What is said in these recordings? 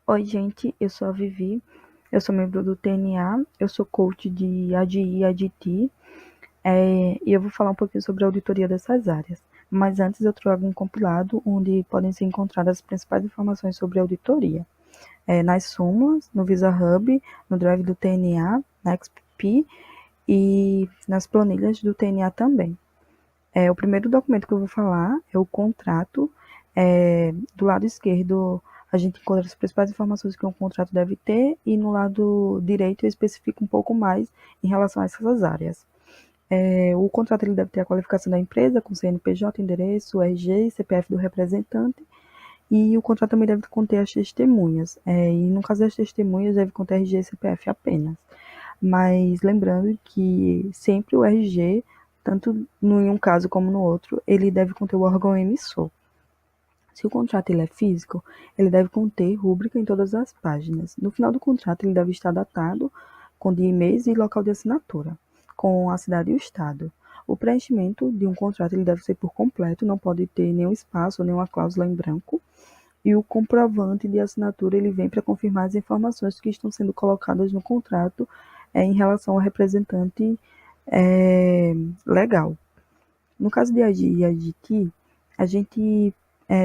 Oi, gente, eu sou a Vivi, eu sou membro do TNA, eu sou coach de ADI e ADT, e eu vou falar um pouquinho sobre a auditoria dessas áreas. Mas antes eu trago um compilado onde podem ser encontradas as principais informações sobre a auditoria, nas súmulas, no Visa Hub, no Drive do TNA, na XP e nas planilhas do TNA também. O primeiro documento que eu vou falar é o contrato. Do lado esquerdo, a gente encontra as principais informações que um contrato deve ter, e no lado direito eu especifico um pouco mais em relação a essas áreas. O contrato ele deve ter a qualificação da empresa, com CNPJ, endereço, RG, CPF do representante, e o contrato também deve conter as testemunhas. E no caso das testemunhas, deve conter RG e CPF apenas. Mas lembrando que sempre o RG, tanto em um caso como no outro, ele deve conter o órgão emissor. Se o contrato ele é físico, ele deve conter rúbrica em todas as páginas. No final do contrato, ele deve estar datado com dia e mês e local de assinatura, com a cidade e o estado. O preenchimento de um contrato ele deve ser por completo, não pode ter nenhum espaço ou nenhuma cláusula em branco. E o comprovante de assinatura ele vem para confirmar as informações que estão sendo colocadas no contrato em relação ao representante legal. No caso de AGI e AGT, a gente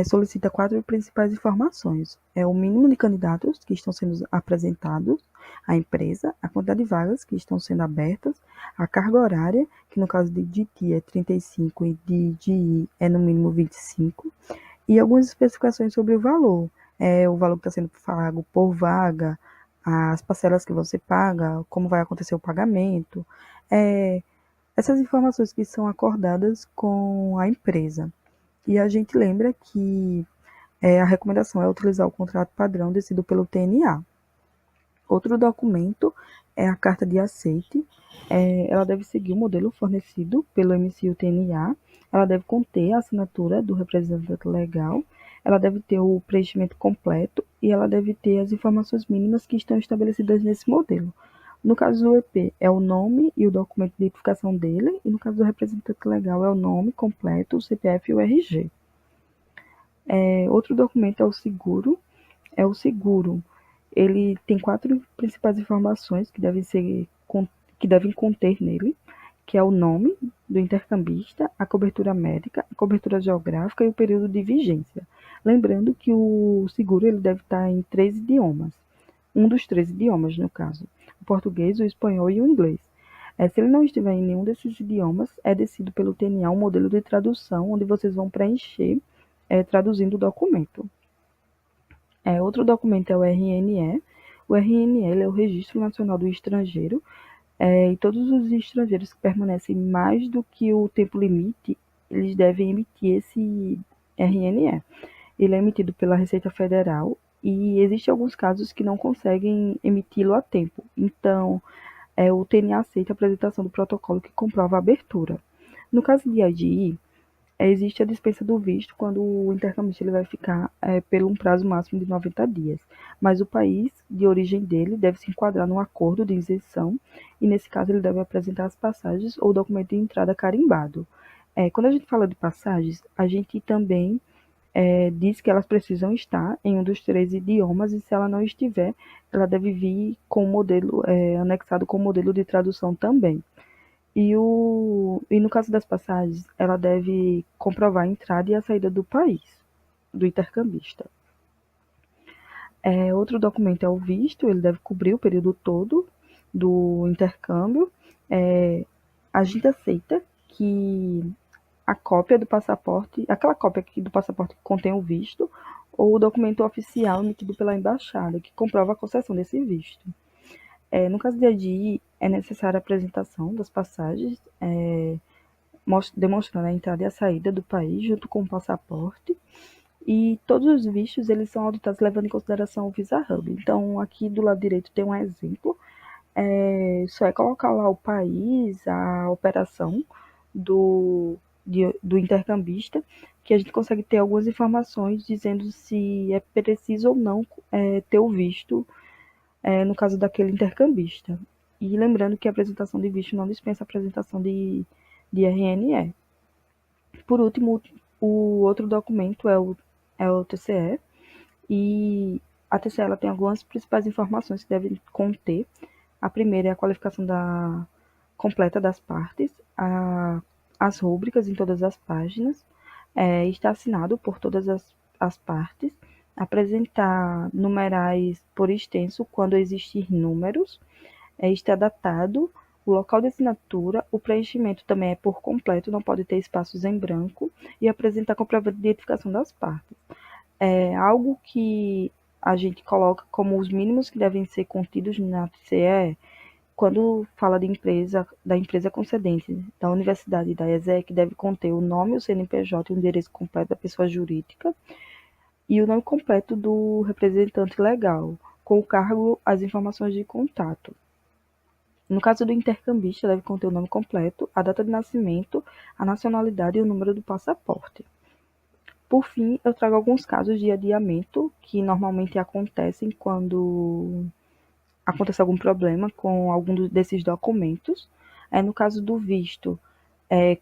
solicita 4 principais informações. É o mínimo de candidatos que estão sendo apresentados à empresa, a quantidade de vagas que estão sendo abertas, a carga horária, que no caso de DT é 35 e de GI é no mínimo 25, e algumas especificações sobre o valor. O valor que está sendo pago por vaga, as parcelas que você paga, como vai acontecer o pagamento, é, essas informações que são acordadas com a empresa. E a gente lembra que a recomendação é utilizar o contrato padrão decidido pelo TNA. Outro documento é a carta de aceite. Ela deve seguir o modelo fornecido pelo MCU TNA. Ela deve conter a assinatura do representante legal. Ela deve ter o preenchimento completo e ela deve ter as informações mínimas que estão estabelecidas nesse modelo. No caso do EP, é o nome e o documento de identificação dele, e no caso do representante legal, é o nome completo, o CPF e o RG. Outro documento é o seguro. O seguro, ele tem 4 principais informações que devem conter nele, que é o nome do intercambista, a cobertura médica, a cobertura geográfica e o período de vigência. Lembrando que o seguro ele deve estar em 3 idiomas, um dos 3 idiomas no caso, o português, o espanhol e o inglês. Se ele não estiver em nenhum desses idiomas, é decidido pelo TNA um modelo de tradução, onde vocês vão preencher traduzindo o documento. Outro documento é o RNE. O RNE é o Registro Nacional do Estrangeiro, e todos os estrangeiros que permanecem mais do que o tempo limite, eles devem emitir esse RNE. Ele é emitido pela Receita Federal e existem alguns casos que não conseguem emiti-lo a tempo. Então, o TNA aceita a apresentação do protocolo que comprova a abertura. No caso de ADI, existe a dispensa do visto quando o intercambista ele vai ficar por um prazo máximo de 90 dias. Mas o país de origem dele deve se enquadrar num acordo de isenção e, nesse caso, ele deve apresentar as passagens ou documento de entrada carimbado. Quando a gente fala de passagens, a gente também diz que elas precisam estar em um dos 3 idiomas, e se ela não estiver, ela deve vir com o modelo anexado com o modelo de tradução também. E no caso das passagens, ela deve comprovar a entrada e a saída do país, do intercambista. Outro documento é o visto, ele deve cobrir o período todo do intercâmbio. A gente aceita que a cópia do passaporte, aquela cópia do passaporte que contém o visto, ou o documento oficial emitido pela embaixada, que comprova a concessão desse visto. No caso de ADI, é necessária a apresentação das passagens, demonstrando a entrada e a saída do país, junto com o passaporte. E todos os vistos eles são auditados levando em consideração o Visa Hub. Então, aqui do lado direito tem um exemplo. Só é colocar lá o país, a operação do intercambista, que a gente consegue ter algumas informações dizendo se é preciso ou não ter o visto no caso daquele intercambista. E lembrando que a apresentação de visto não dispensa a apresentação de RNE. Por último, o outro documento é o TCE, e A TCE ela tem algumas principais informações que devem conter. A primeira é a qualificação completa das partes, as rúbricas em todas as páginas, está assinado por todas as partes, apresentar numerais por extenso quando existir números, está datado, o local de assinatura, o preenchimento também é por completo, não pode ter espaços em branco, e apresentar comprovante de identificação das partes. Algo que a gente coloca como os mínimos que devem ser contidos na TCE, quando fala de empresa, da empresa concedente, da universidade e da ESEC, deve conter o nome, o CNPJ e o endereço completo da pessoa jurídica e o nome completo do representante legal, com o cargo, as informações de contato. No caso do intercambista, deve conter o nome completo, a data de nascimento, a nacionalidade e o número do passaporte. Por fim, eu trago alguns casos de adiamento que normalmente acontecem quando acontece algum problema com algum desses documentos. No caso do visto,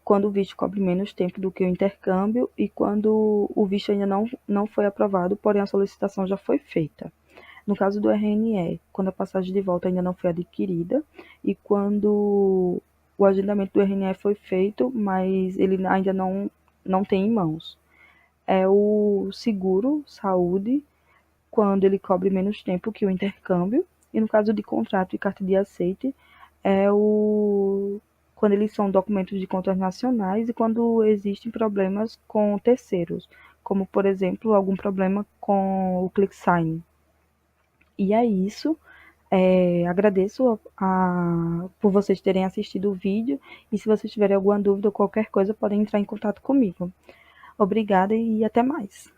quando o visto cobre menos tempo do que o intercâmbio e quando o visto ainda não foi aprovado, porém a solicitação já foi feita. No caso do RNE, quando a passagem de volta ainda não foi adquirida e quando o agendamento do RNE foi feito, mas ele ainda não tem em mãos. É o seguro saúde, quando ele cobre menos tempo que o intercâmbio, e no caso de contrato e carta de aceite, quando eles são documentos de contas nacionais e quando existem problemas com terceiros, como, por exemplo, algum problema com o ClickSign. E é isso. Agradeço por vocês terem assistido o vídeo e se vocês tiverem alguma dúvida ou qualquer coisa, podem entrar em contato comigo. Obrigada e até mais.